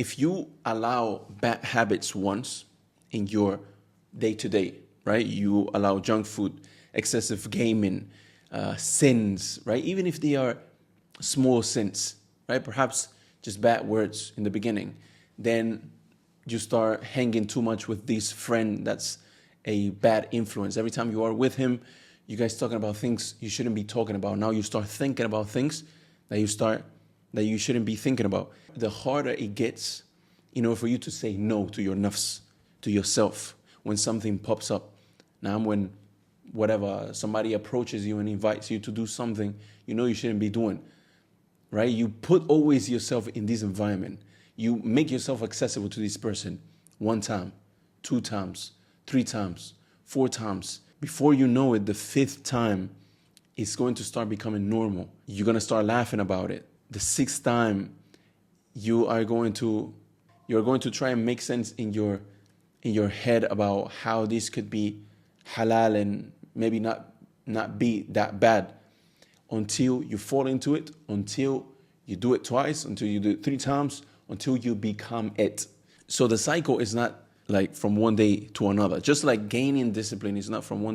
if you allow bad habits once in your day-to-day, right? You allow junk food, excessive gaming, sins, right? Even if they are small sins, right? Perhaps just bad words in the beginning. Then you start hanging too much with this friend that's a bad influence. Every time you are with him, you guys talking about things you shouldn't be talking about. Now you start thinking about things that you shouldn't be thinking about. The harder it gets, for you to say no to your nafs, to yourself, when something pops up. Now, when somebody approaches you and invites you to do something you shouldn't be doing, right? You put always yourself in this environment. You make yourself accessible to this person 1 time, 2 times, 3 times, 4 times. Before you know it, the 5th time, it's going to start becoming normal. You're going to start laughing about it. The 6th time, you're going to try and make sense in your head about how this could be halal and maybe not be that bad, until you fall into it, until you do it twice, until you do it 3 times, until you become it. So the cycle is not like from one day to another. Just like gaining discipline is not from one